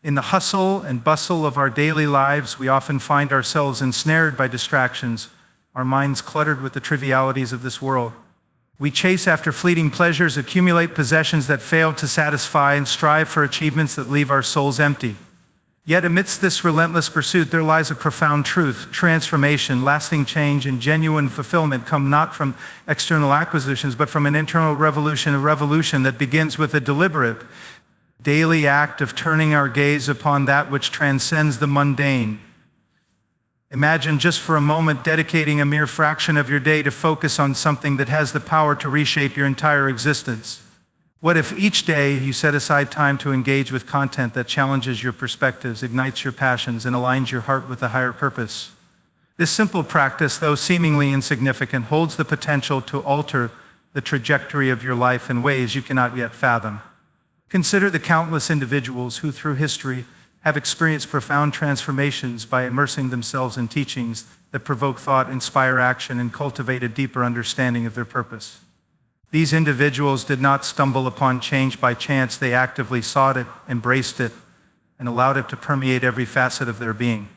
In the hustle and bustle of our daily lives, we often find ourselves ensnared by distractions, our minds cluttered with the trivialities of this world. We chase after fleeting pleasures, accumulate possessions that fail to satisfy, and strive for achievements that leave our souls empty. Yet amidst this relentless pursuit, there lies a profound truth. Transformation, lasting change, and genuine fulfillment come not from external acquisitions, but from an internal revolution, a revolution that begins with a deliberate, daily act of turning our gaze upon that which transcends the mundane. Imagine just for a moment dedicating a mere fraction of your day to focus on something that has the power to reshape your entire existence. What if each day you set aside time to engage with content that challenges your perspectives, ignites your passions, and aligns your heart with a higher purpose? This simple practice, though seemingly insignificant, holds the potential to alter the trajectory of your life in ways you cannot yet fathom. Consider the countless individuals who, through history, have experienced profound transformations by immersing themselves in teachings that provoke thought, inspire action, and cultivate a deeper understanding of their purpose. These individuals did not stumble upon change by chance. They actively sought it, embraced it, and allowed it to permeate every facet of their being.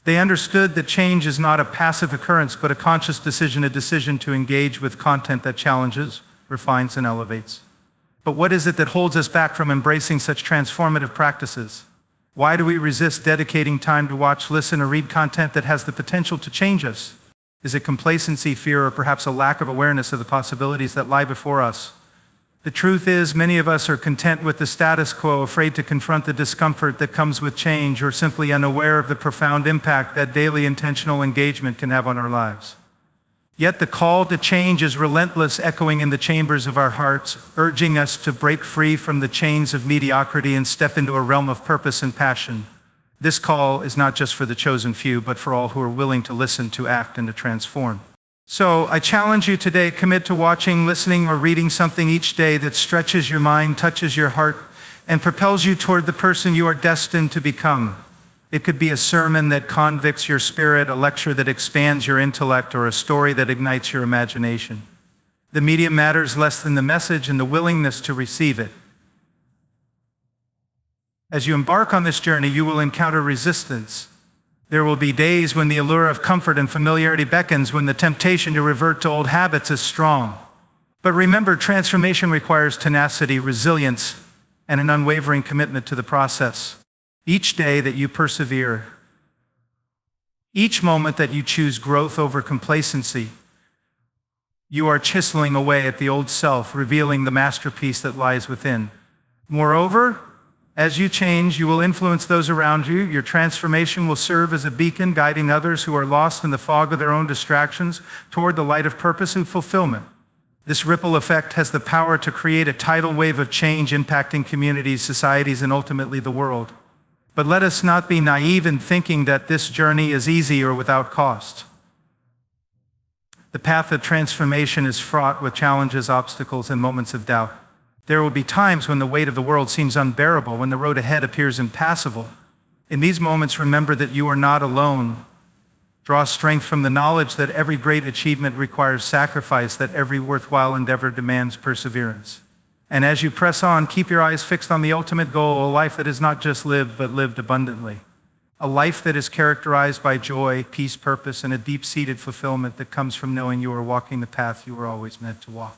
They understood that change is not a passive occurrence, but a conscious decision, a decision to engage with content that challenges, refines, and elevates. But what is it that holds us back from embracing such transformative practices? Why do we resist dedicating time to watch, listen, or read content that has the potential to change us? Is it complacency, fear, or perhaps a lack of awareness of the possibilities that lie before us? The truth is, many of us are content with the status quo, afraid to confront the discomfort that comes with change, or simply unaware of the profound impact that daily intentional engagement can have on our lives. Yet the call to change is relentless, echoing in the chambers of our hearts, urging us to break free from the chains of mediocrity and step into a realm of purpose and passion. This call is not just for the chosen few, but for all who are willing to listen, to act, and to transform. So I challenge you today, commit to watching, listening, or reading something each day that stretches your mind, touches your heart, and propels you toward the person you are destined to become. It could be a sermon that convicts your spirit, a lecture that expands your intellect, or a story that ignites your imagination. The medium matters less than the message and the willingness to receive it. As you embark on this journey, you will encounter resistance. There will be days when the allure of comfort and familiarity beckons, when the temptation to revert to old habits is strong. But remember, transformation requires tenacity, resilience, and an unwavering commitment to the process. Each day that you persevere, each moment that you choose growth over complacency, you are chiseling away at the old self, revealing the masterpiece that lies within. Moreover, as you change, you will influence those around you. Your transformation will serve as a beacon, guiding others who are lost in the fog of their own distractions toward the light of purpose and fulfillment. This ripple effect has the power to create a tidal wave of change, impacting communities, societies, and ultimately the world. But let us not be naive in thinking that this journey is easy or without cost. The path of transformation is fraught with challenges, obstacles, and moments of doubt. There will be times when the weight of the world seems unbearable, when the road ahead appears impassable. In these moments, remember that you are not alone. Draw strength from the knowledge that every great achievement requires sacrifice, that every worthwhile endeavor demands perseverance. And as you press on, keep your eyes fixed on the ultimate goal, a life that is not just lived, but lived abundantly. A life that is characterized by joy, peace, purpose, and a deep-seated fulfillment that comes from knowing you are walking the path you were always meant to walk.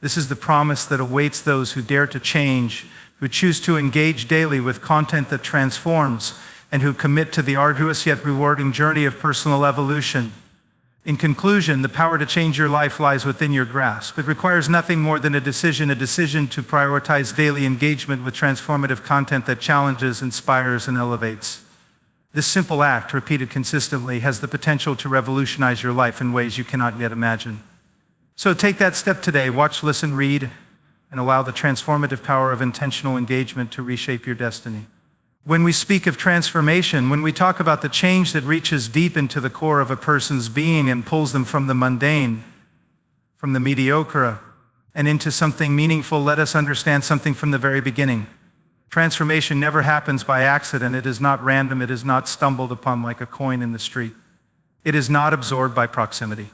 This is the promise that awaits those who dare to change, who choose to engage daily with content that transforms, and who commit to the arduous yet rewarding journey of personal evolution. In conclusion, the power to change your life lies within your grasp. It requires nothing more than a decision to prioritize daily engagement with transformative content that challenges, inspires, and elevates. This simple act, repeated consistently, has the potential to revolutionize your life in ways you cannot yet imagine. So take that step today. Watch, listen, read, and allow the transformative power of intentional engagement to reshape your destiny. When we speak of transformation, when we talk about the change that reaches deep into the core of a person's being and pulls them from the mundane, from the mediocre, and into something meaningful, let us understand something from the very beginning. Transformation never happens by accident. It is not random. It is not stumbled upon like a coin in the street. It is not absorbed by proximity.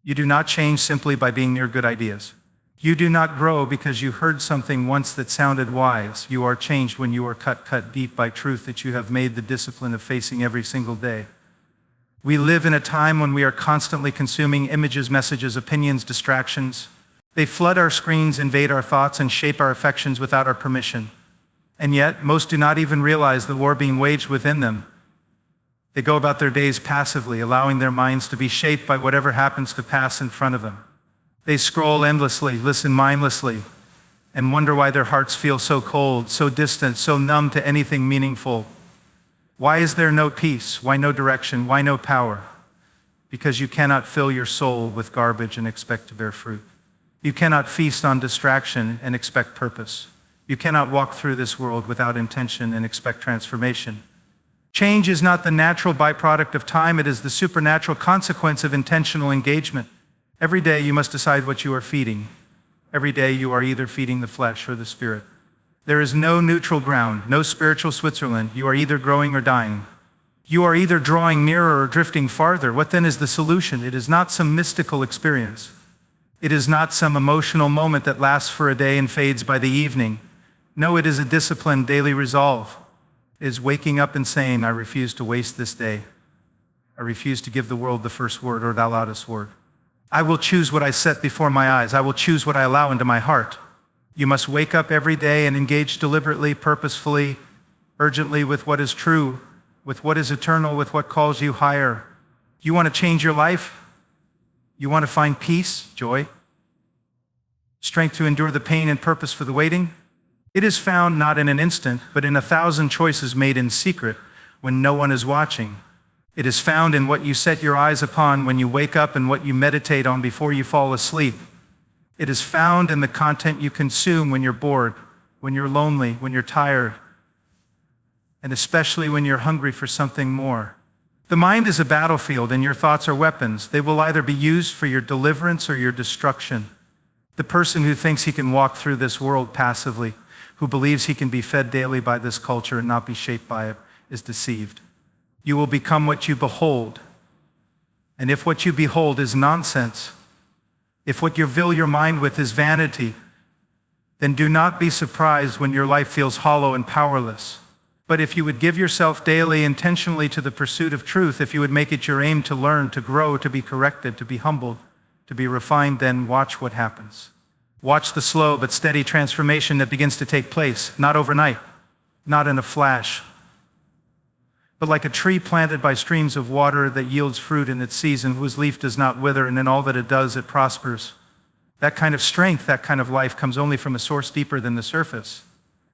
You do not change simply by being near good ideas. You do not grow because you heard something once that sounded wise. You are changed when you are cut deep by truth that you have made the discipline of facing every single day. We live in a time when we are constantly consuming images, messages, opinions, distractions. They flood our screens, invade our thoughts, and shape our affections without our permission. And yet, most do not even realize the war being waged within them. They go about their days passively, allowing their minds to be shaped by whatever happens to pass in front of them. They scroll endlessly, listen mindlessly, and wonder why their hearts feel so cold, so distant, so numb to anything meaningful. Why is there no peace? Why no direction? Why no power? Because you cannot fill your soul with garbage and expect to bear fruit. You cannot feast on distraction and expect purpose. You cannot walk through this world without intention and expect transformation. Change is not the natural byproduct of time, it is the supernatural consequence of intentional engagement. Every day you must decide what you are feeding. Every day you are either feeding the flesh or the spirit. There is no neutral ground, no spiritual Switzerland. You are either growing or dying. You are either drawing nearer or drifting farther. What then is the solution? It is not some mystical experience. It is not some emotional moment that lasts for a day and fades by the evening. No, it is a disciplined daily resolve. It is waking up and saying, I refuse to waste this day. I refuse to give the world the first word or the loudest word. I will choose what I set before my eyes. I will choose what I allow into my heart. You must wake up every day and engage deliberately, purposefully, urgently with what is true, with what is eternal, with what calls you higher. You want to change your life? You want to find peace, joy, strength to endure the pain and purpose for the waiting? It is found not in an instant, but in 1,000 choices made in secret when no one is watching. It is found in what you set your eyes upon when you wake up and what you meditate on before you fall asleep. It is found in the content you consume when you're bored, when you're lonely, when you're tired, and especially when you're hungry for something more. The mind is a battlefield and your thoughts are weapons. They will either be used for your deliverance or your destruction. The person who thinks he can walk through this world passively, who believes he can be fed daily by this culture and not be shaped by it, is deceived. You will become what you behold. And if what you behold is nonsense, if what you fill your mind with is vanity, then do not be surprised when your life feels hollow and powerless. But if you would give yourself daily intentionally to the pursuit of truth, if you would make it your aim to learn, to grow, to be corrected, to be humbled, to be refined, then watch what happens. Watch the slow but steady transformation that begins to take place, not overnight, not in a flash, but like a tree planted by streams of water that yields fruit in its season, whose leaf does not wither, and in all that it does, it prospers. That kind of strength, that kind of life comes only from a source deeper than the surface.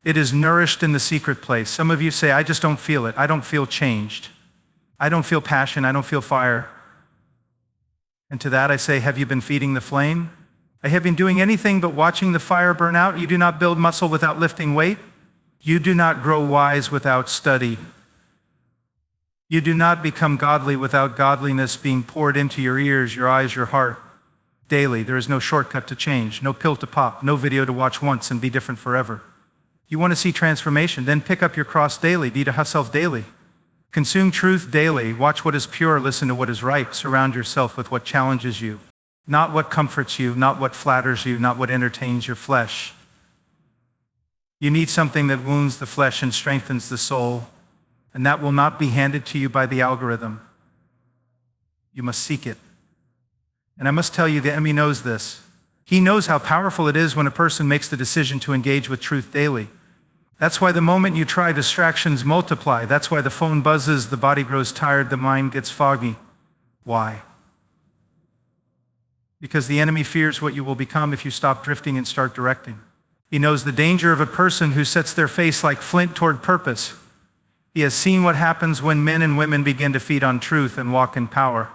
It is nourished in the secret place. Some of you say, I just don't feel it. I don't feel changed. I don't feel passion. I don't feel fire. And to that I say, have you been feeding the flame? I have been doing anything but watching the fire burn out. You do not build muscle without lifting weight. You do not grow wise without study. You do not become godly without godliness being poured into your ears, your eyes, your heart daily. There is no shortcut to change, no pill to pop, no video to watch once and be different forever. You want to see transformation, then pick up your cross daily, be to yourself daily. Consume truth daily, watch what is pure, listen to what is right, surround yourself with what challenges you, not what comforts you, not what flatters you, not what entertains your flesh. You need something that wounds the flesh and strengthens the soul. And that will not be handed to you by the algorithm. You must seek it. And I must tell you, the enemy knows this. He knows how powerful it is when a person makes the decision to engage with truth daily. That's why the moment you try, distractions multiply. That's why the phone buzzes, the body grows tired, the mind gets foggy. Why? Because the enemy fears what you will become if you stop drifting and start directing. He knows the danger of a person who sets their face like flint toward purpose. He has seen what happens when men and women begin to feed on truth and walk in power.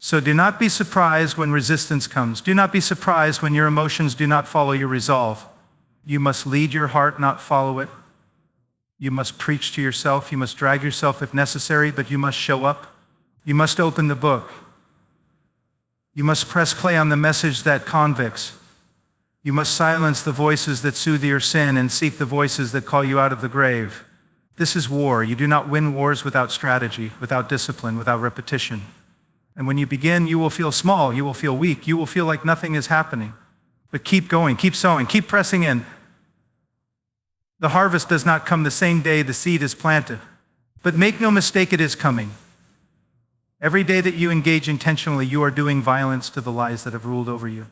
So do not be surprised when resistance comes. Do not be surprised when your emotions do not follow your resolve. You must lead your heart, not follow it. You must preach to yourself. You must drag yourself if necessary, but you must show up. You must open the book. You must press play on the message that convicts. You must silence the voices that soothe your sin and seek the voices that call you out of the grave. This is war. You do not win wars without strategy, without discipline, without repetition. And when you begin, you will feel small, you will feel weak, you will feel like nothing is happening. But keep going, keep sowing, keep pressing in. The harvest does not come the same day the seed is planted. But make no mistake, it is coming. Every day that you engage intentionally, you are doing violence to the lies that have ruled over you.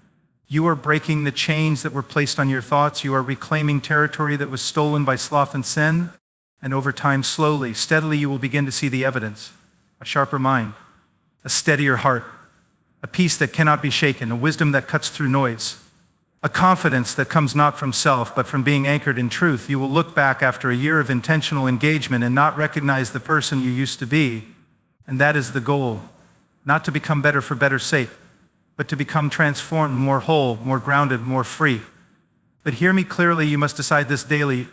You are breaking the chains that were placed on your thoughts. You are reclaiming territory that was stolen by sloth and sin. And over time, slowly, steadily, you will begin to see the evidence. A sharper mind, a steadier heart, a peace that cannot be shaken, a wisdom that cuts through noise, a confidence that comes not from self, but from being anchored in truth. You will look back after a year of intentional engagement and not recognize the person you used to be. And that is the goal, not to become better for better's sake, but to become transformed, more whole, more grounded, more free. But hear me clearly, you must decide this daily.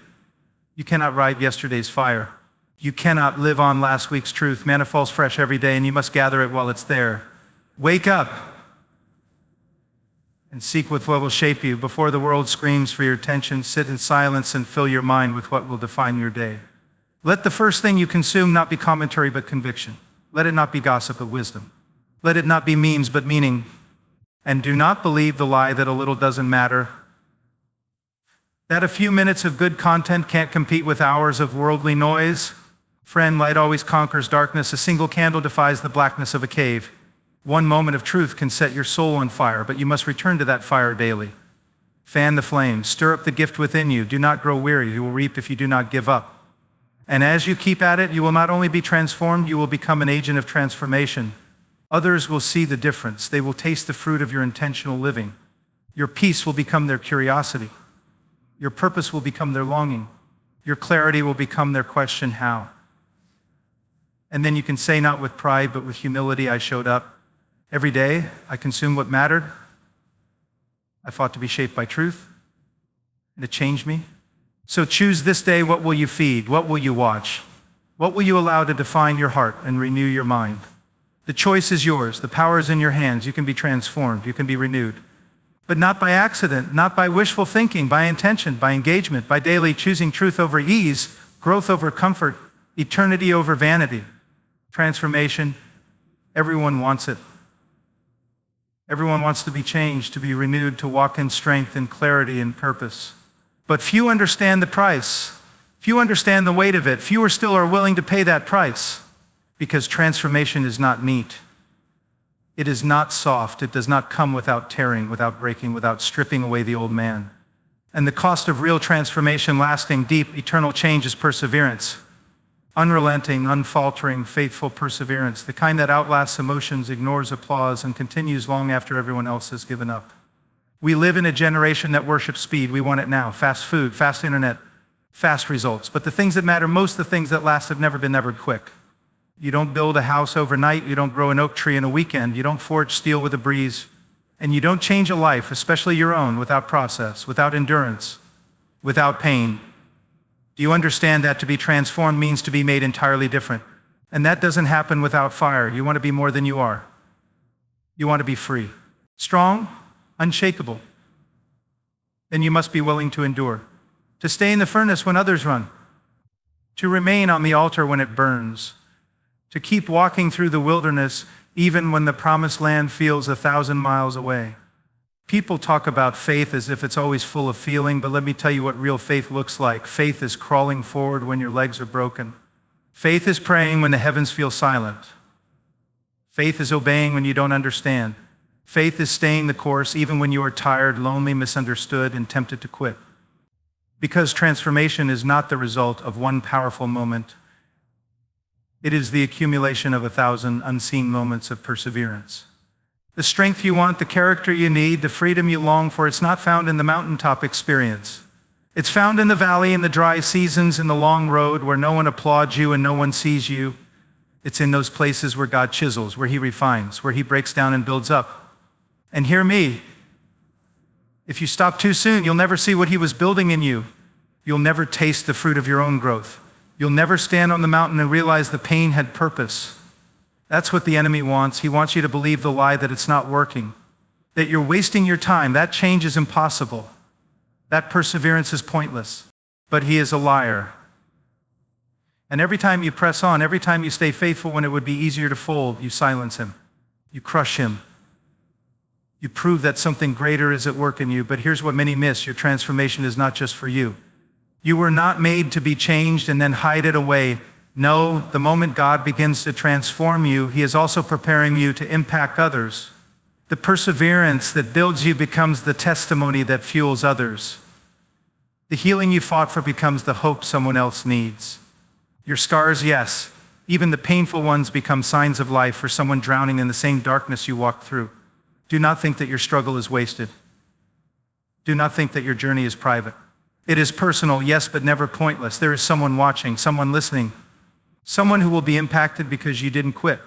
You cannot ride yesterday's fire. You cannot live on last week's truth. Manna falls fresh every day, and you must gather it while it's there. Wake up and seek what will shape you. Before the world screams for your attention, sit in silence and fill your mind with what will define your day. Let the first thing you consume not be commentary but conviction. Let it not be gossip but wisdom. Let it not be memes but meaning. And do not believe the lie that a little doesn't matter, that a few minutes of good content can't compete with hours of worldly noise. Friend, light always conquers darkness. A single candle defies the blackness of a cave. One moment of truth can set your soul on fire, but you must return to that fire daily. Fan the flames, stir up the gift within you. Do not grow weary. You will reap if you do not give up. And as you keep at it, you will not only be transformed, you will become an agent of transformation. Others will see the difference. They will taste the fruit of your intentional living. Your peace will become their curiosity. Your purpose will become their longing. Your clarity will become their question, how? And then you can say, not with pride, but with humility, I showed up. Every day, I consumed what mattered. I fought to be shaped by truth, and it changed me. So choose this day, what will you feed? What will you watch? What will you allow to define your heart and renew your mind? The choice is yours. The power is in your hands. You can be transformed. You can be renewed. But not by accident, not by wishful thinking, by intention, by engagement, by daily choosing truth over ease, growth over comfort, eternity over vanity. Transformation, everyone wants it. Everyone wants to be changed, to be renewed, to walk in strength and clarity and purpose. But few understand the price. Few understand the weight of it. Fewer still are willing to pay that price, because transformation is not neat. It is not soft. It does not come without tearing, without breaking, without stripping away the old man. And the cost of real transformation, lasting, deep, eternal change is perseverance. Unrelenting, unfaltering, faithful perseverance, the kind that outlasts emotions, ignores applause, and continues long after everyone else has given up. We live in a generation that worships speed. We want it now. Fast food, fast internet, fast results. But the things that matter most, the things that last, have never been ever quick. You don't build a house overnight. You don't grow an oak tree in a weekend. You don't forge steel with a breeze. And you don't change a life, especially your own, without process, without endurance, without pain. Do you understand that to be transformed means to be made entirely different? And that doesn't happen without fire. You want to be more than you are. You want to be free, strong, unshakable. Then you must be willing to endure, to stay in the furnace when others run, to remain on the altar when it burns, to keep walking through the wilderness even when the promised land feels 1,000 miles away. People talk about faith as if it's always full of feeling, but let me tell you what real faith looks like. Faith is crawling forward when your legs are broken. Faith is praying when the heavens feel silent. Faith is obeying when you don't understand. Faith is staying the course even when you are tired, lonely, misunderstood, and tempted to quit. Because transformation is not the result of one powerful moment. It is the accumulation of 1,000 unseen moments of perseverance. The strength you want, the character you need, the freedom you long for, it's not found in the mountaintop experience. It's found in the valley, in the dry seasons, in the long road where no one applauds you and no one sees you. It's in those places where God chisels, where He refines, where He breaks down and builds up. And hear me, if you stop too soon, you'll never see what He was building in you. You'll never taste the fruit of your own growth. You'll never stand on the mountain and realize the pain had purpose. That's what the enemy wants. He wants you to believe the lie that it's not working, that you're wasting your time. That change is impossible. That perseverance is pointless. But he is a liar. And every time you press on, every time you stay faithful when it would be easier to fold, you silence him. You crush him. You prove that something greater is at work in you, but here's what many miss. Your transformation is not just for you. You were not made to be changed and then hide it away. No, the moment God begins to transform you, He is also preparing you to impact others. The perseverance that builds you becomes the testimony that fuels others. The healing you fought for becomes the hope someone else needs. Your scars, yes, even the painful ones become signs of life for someone drowning in the same darkness you walked through. Do not think that your struggle is wasted. Do not think that your journey is private. It is personal, yes, but never pointless. There is someone watching, someone listening, someone who will be impacted because you didn't quit,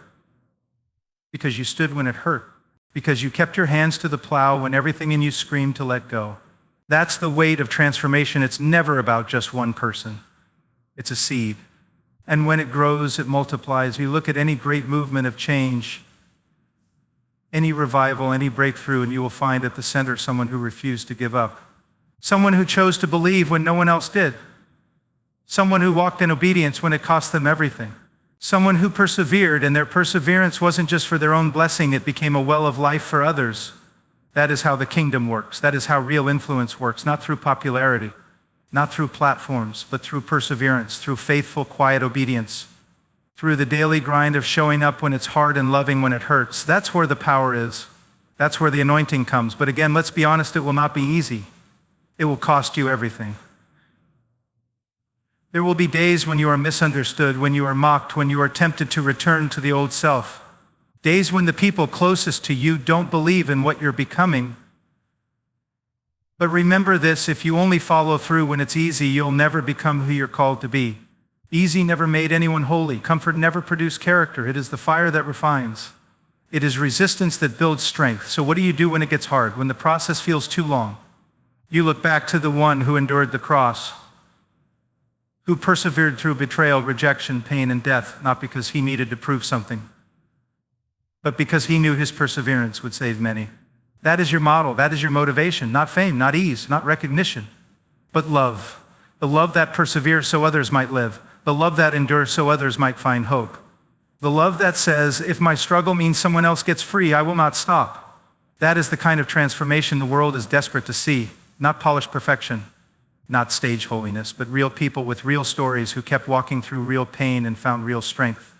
because you stood when it hurt, because you kept your hands to the plow when everything in you screamed to let go. That's the weight of transformation. It's never about just one person. It's a seed. And when it grows, it multiplies. You look at any great movement of change, any revival, any breakthrough, and you will find at the center someone who refused to give up. Someone who chose to believe when no one else did. Someone who walked in obedience when it cost them everything. Someone who persevered, and their perseverance wasn't just for their own blessing, it became a well of life for others. That is how the kingdom works. That is how real influence works, not through popularity, not through platforms, but through perseverance, through faithful, quiet obedience, through the daily grind of showing up when it's hard and loving when it hurts. That's where the power is. That's where the anointing comes. But again, let's be honest, it will not be easy. It will cost you everything. There will be days when you are misunderstood, when you are mocked, when you are tempted to return to the old self. Days when the people closest to you don't believe in what you're becoming. But remember this, if you only follow through when it's easy, you'll never become who you're called to be. Easy never made anyone holy. Comfort never produced character. It is the fire that refines. It is resistance that builds strength. So what do you do when it gets hard, when the process feels too long? You look back to the one who endured the cross, who persevered through betrayal, rejection, pain, and death, not because he needed to prove something, but because he knew his perseverance would save many. That is your model. That is your motivation. Not fame, not ease, not recognition, but love. The love that perseveres so others might live. The love that endures so others might find hope. The love that says, if my struggle means someone else gets free, I will not stop. That is the kind of transformation the world is desperate to see. Not polished perfection, not stage holiness, but real people with real stories who kept walking through real pain and found real strength.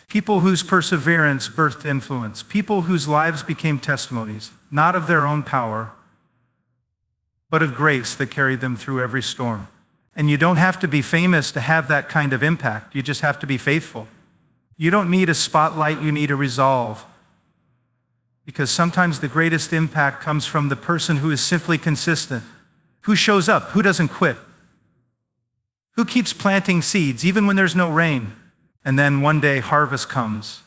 People whose perseverance birthed influence. People whose lives became testimonies, not of their own power, but of grace that carried them through every storm. And you don't have to be famous to have that kind of impact. You just have to be faithful. You don't need a spotlight, you need a resolve. Because sometimes the greatest impact comes from the person who is simply consistent, who shows up, who doesn't quit, who keeps planting seeds even when there's no rain. And then one day harvest comes.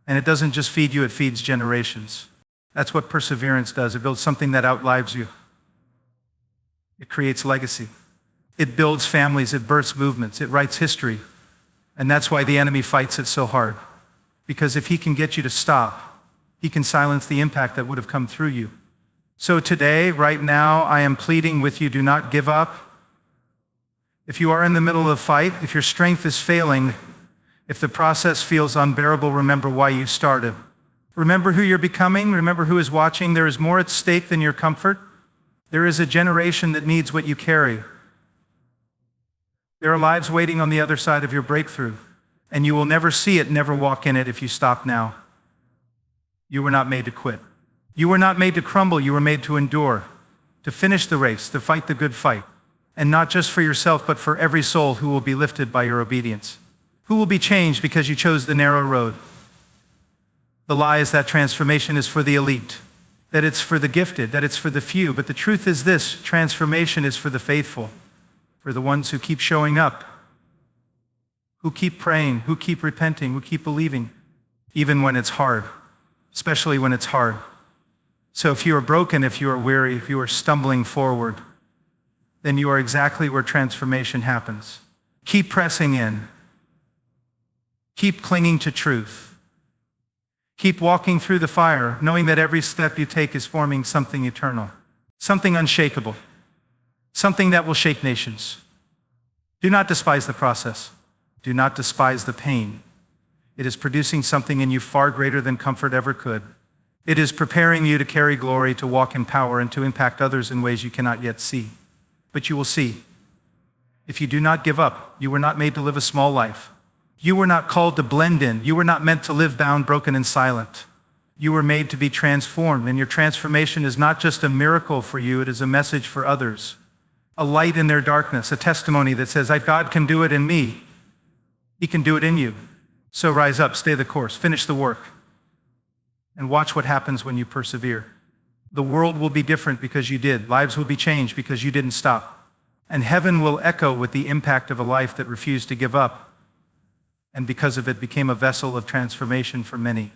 And it doesn't just feed you, it feeds generations. That's what perseverance does. It builds something that outlives you. It creates legacy. It builds families, it births movements, it writes history. And that's why the enemy fights it so hard. Because if he can get you to stop, he can silence the impact that would have come through you. So today, right now, I am pleading with you, do not give up. If you are in the middle of a fight, if your strength is failing, if the process feels unbearable, remember why you started. Remember who you're becoming. Remember who is watching. There is more at stake than your comfort. There is a generation that needs what you carry. There are lives waiting on the other side of your breakthrough, and you will never see it, never walk in it if you stop now. You were not made to quit. You were not made to crumble. You were made to endure, to finish the race, to fight the good fight. And not just for yourself, but for every soul who will be lifted by your obedience, who will be changed because you chose the narrow road. The lie is that transformation is for the elite, that it's for the gifted, that it's for the few. But the truth is this, transformation is for the faithful, for the ones who keep showing up, who keep praying, who keep repenting, who keep believing, even when it's hard. Especially when it's hard. So if you are broken, if you are weary, if you are stumbling forward, then you are exactly where transformation happens. Keep pressing in. Keep clinging to truth. Keep walking through the fire, knowing that every step you take is forming something eternal, something unshakable, something that will shake nations. Do not despise the process. Do not despise the pain. It is producing something in you far greater than comfort ever could. It is preparing you to carry glory, to walk in power, and to impact others in ways you cannot yet see. But you will see. If you do not give up, you were not made to live a small life. You were not called to blend in. You were not meant to live bound, broken, and silent. You were made to be transformed, and your transformation is not just a miracle for you, it is a message for others. A light in their darkness, a testimony that says, God can do it in me. He can do it in you. So rise up, stay the course, finish the work, and watch what happens when you persevere. The world will be different because you did. Lives will be changed because you didn't stop. And heaven will echo with the impact of a life that refused to give up, and because of it became a vessel of transformation for many.